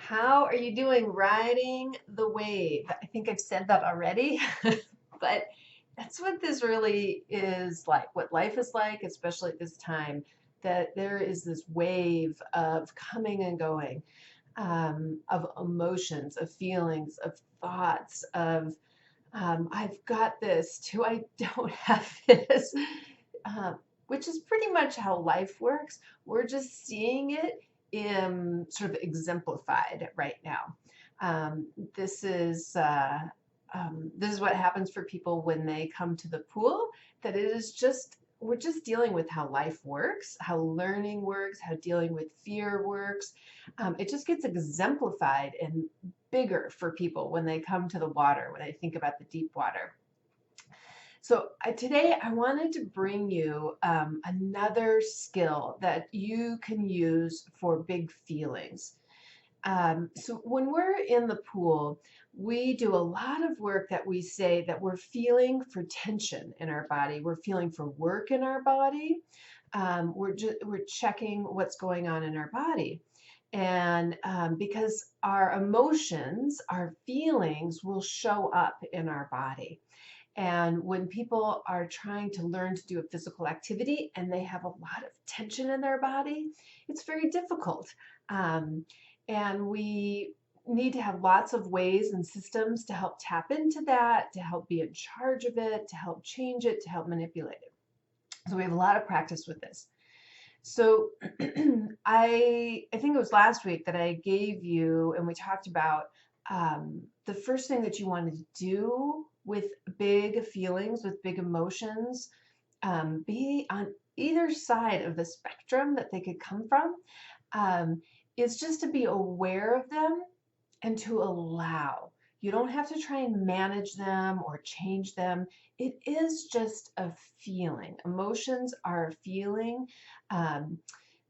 How are you doing riding the wave? I think I've said that already, but that's what this really is like, what life is like, especially at this time, that there is this wave of coming and going, of emotions, of feelings, of thoughts, of I've got this too, I don't have this, uh, which is pretty much how life works. We're just seeing it sort of exemplified right now. Um, this is uh, this is what happens for people when they come to the pool. That it is just we're just dealing with how life works, how learning works, how dealing with fear works. It just gets exemplified and bigger for people when they come to the water, when they think about the deep water. So today I wanted to bring you another skill that you can use for big feelings. So when we're in the pool, we do a lot of work that we say that we're feeling for tension in our body. We're feeling for work in our body. We're checking what's going on in our body. And because our emotions, our feelings will show up in our body. And when people are trying to learn to do a physical activity and they have a lot of tension in their body, it's very difficult. Um, and we need to have lots of ways and systems to help tap into that, to help be in charge of it, to help change it, to help manipulate it. So we have a lot of practice with this. So I think it was last week that I gave you and we talked about the first thing that you want to do with big feelings, with big emotions, be on either side of the spectrum that they could come from, um, is just to be aware of them and to allow. You don't have to try and manage them or change them. It is just a feeling. Emotions are a feeling um,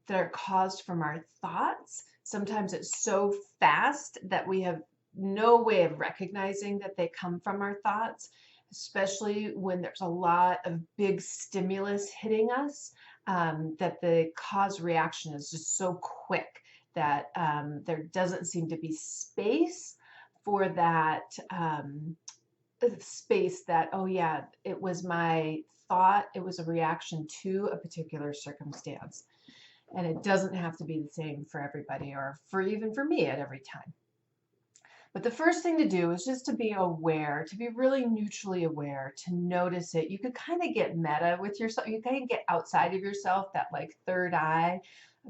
that are caused from our thoughts. Sometimes it's so fast that we have no way of recognizing that they come from our thoughts, especially when there's a lot of big stimulus hitting us, that the cause reaction is just so quick that there doesn't seem to be space for that space that, oh yeah, it was my thought, it was a reaction to a particular circumstance. And it doesn't have to be the same for everybody or for even for me at every time. But the first thing to do is just to be aware, to be really neutrally aware, to notice it. You could kind of get meta with yourself. You kind of get outside of yourself, that like third eye,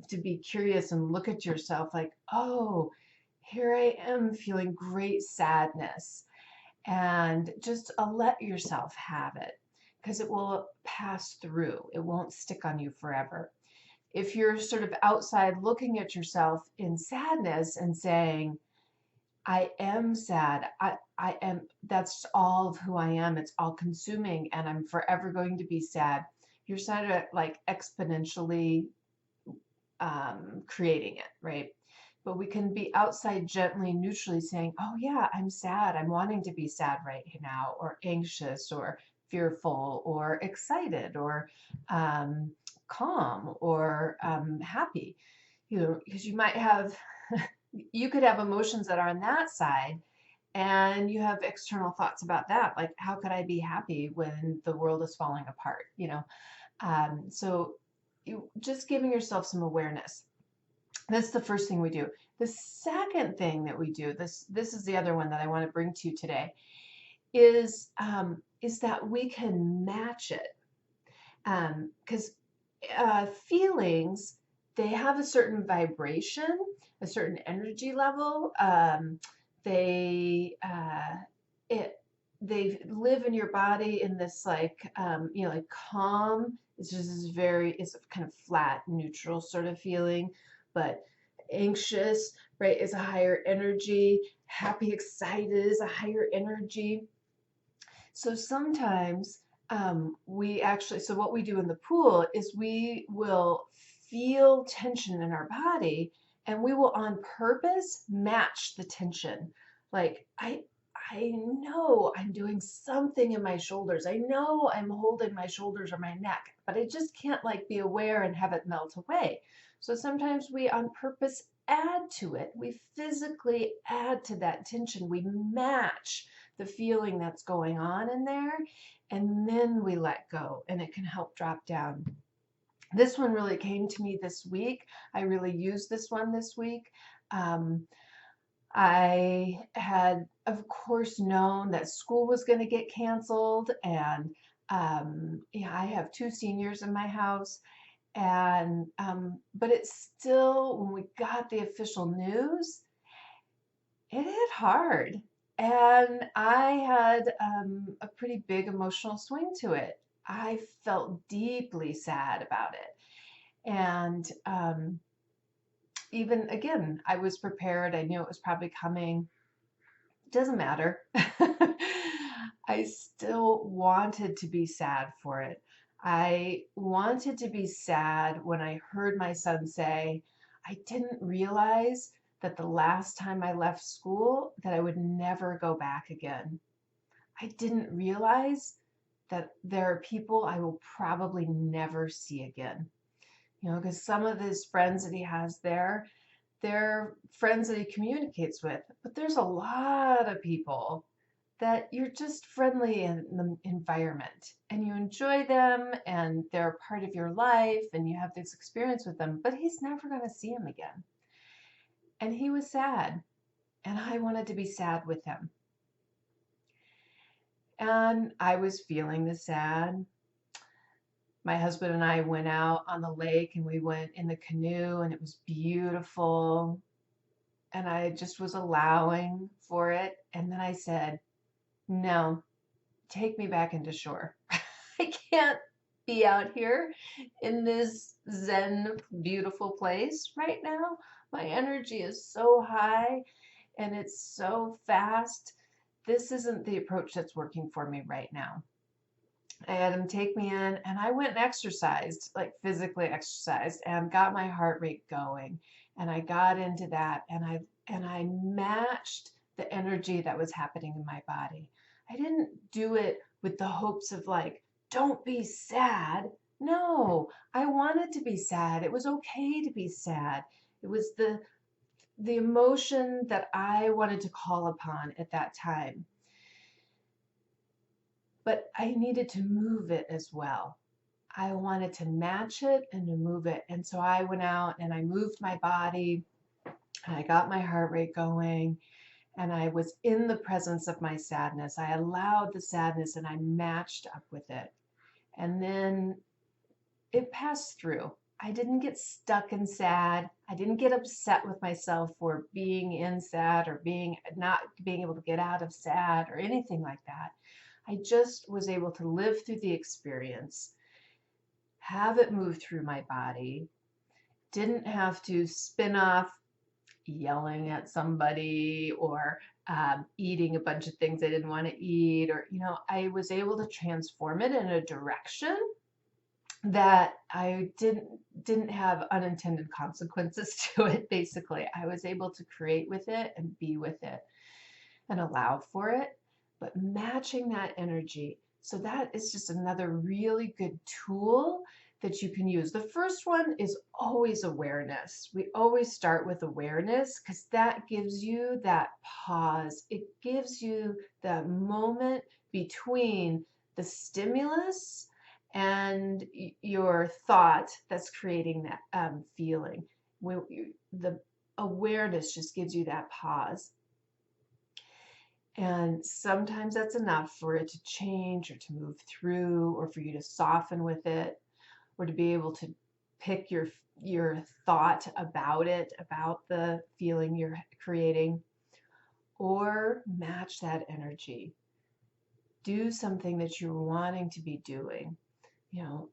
to be curious and look at yourself like, oh, here I am feeling great sadness. And just let yourself have it because it will pass through. It won't stick on you forever. If you're sort of outside looking at yourself in sadness and saying, I am sad. I am, that's all of who I am. It's all consuming and I'm forever going to be sad. You're sort of like exponentially creating it, right? But we can be outside gently, neutrally saying, oh, yeah, I'm sad. I'm wanting to be sad right now, or anxious, or fearful, or excited, or um, calm, or happy. You know, because you might have, you could have emotions that are on that side, and you have external thoughts about that, like, how could I be happy when the world is falling apart? So you just giving yourself some awareness. That's the first thing we do. The second thing that we do, this is the other one that I want to bring to you today, is that we can match it. Because feelings, they have a certain vibration, a certain energy level. They it they live in your body in this like like calm. It's just this it's a kind of flat, neutral sort of feeling, but anxious, right, is a higher energy. Happy, excited is a higher energy. So sometimes so what we do in the pool is we will feel tension in our body and we will on purpose match the tension. Like, I know I'm doing something in my shoulders. I know I'm holding my shoulders or my neck, but I just can't like be aware and have it melt away. So sometimes we on purpose add to it. We physically add to that tension. We match the feeling that's going on in there, and then we let go, and it can help drop down. This one really came to me this week. I really used this one this week. Um, I had, of course, known that school was going to get canceled, and yeah, I have two seniors in my house, and but it's still, when we got the official news, it hit hard, and I had a pretty big emotional swing to it. I felt deeply sad about it, and even again, I was prepared. I knew it was probably coming. Doesn't matter. I still wanted to be sad for it. I wanted to be sad when I heard my son say, I didn't realize that the last time I left school that I would never go back again. I didn't realize that there are people I will probably never see again. You know, because some of his friends that he has there, they're friends that he communicates with, but there's a lot of people that you're just friendly in the environment and you enjoy them and they're a part of your life and you have this experience with them, but he's never going to see him again. And he was sad, and I wanted to be sad with him. And I was feeling the sad. My husband and I went out on the lake and we went in the canoe and it was beautiful. And I just was allowing for it. And then I said, no, take me back into shore. I can't be out here in this Zen, beautiful place right now. My energy is so high and it's so fast. This isn't the approach that's working for me right now. I had him take me in and I went and exercised, like physically exercised, and got my heart rate going. And I got into that and I matched the energy that was happening in my body. I didn't do it with the hopes of like, don't be sad. No, I wanted to be sad. It was okay to be sad. It was the emotion that I wanted to call upon at that time. But I needed to move it as well. I wanted to match it and to move it. And so I went out and I moved my body and I got my heart rate going and I was in the presence of my sadness. I allowed the sadness and I matched up with it. And then it passed through. I didn't get stuck in sad. I didn't get upset with myself for being in sad or being not being able to get out of sad or anything like that. I just was able to live through the experience, have it move through my body, didn't have to spin off yelling at somebody or eating a bunch of things I didn't want to eat, or, you know, I was able to transform it in a direction that I didn't have unintended consequences to it. Basically, I was able to create with it and be with it and allow for it, but matching that energy. So that is just another really good tool that you can use. The first one is always awareness. We always start with awareness because that gives you that pause. It gives you the moment between the stimulus and your thought that's creating that feeling. The awareness just gives you that pause. And sometimes that's enough for it to change or to move through or for you to soften with it or to be able to pick your thought about it, about the feeling you're creating, or match that energy. Do something that you're wanting to be doing. You know,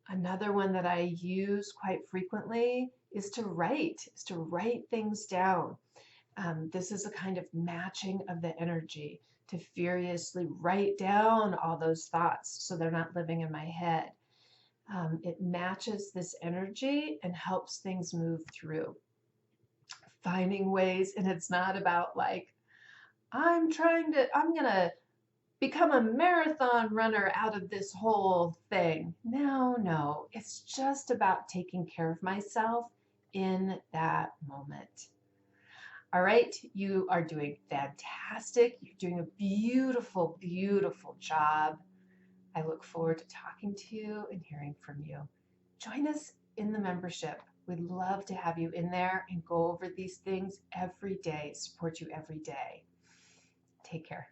another one that I use quite frequently is to write things down. This is a kind of matching of the energy to furiously write down all those thoughts so they're not living in my head. It matches this energy and helps things move through. Finding ways, and it's not about like, I'm going to become a marathon runner out of this whole thing. No, it's just about taking care of myself in that moment. All right, you are doing fantastic. You're doing a beautiful, beautiful job. I look forward to talking to you and hearing from you. Join us in the membership. We'd love to have you in there and go over these things every day, support you every day. Take care.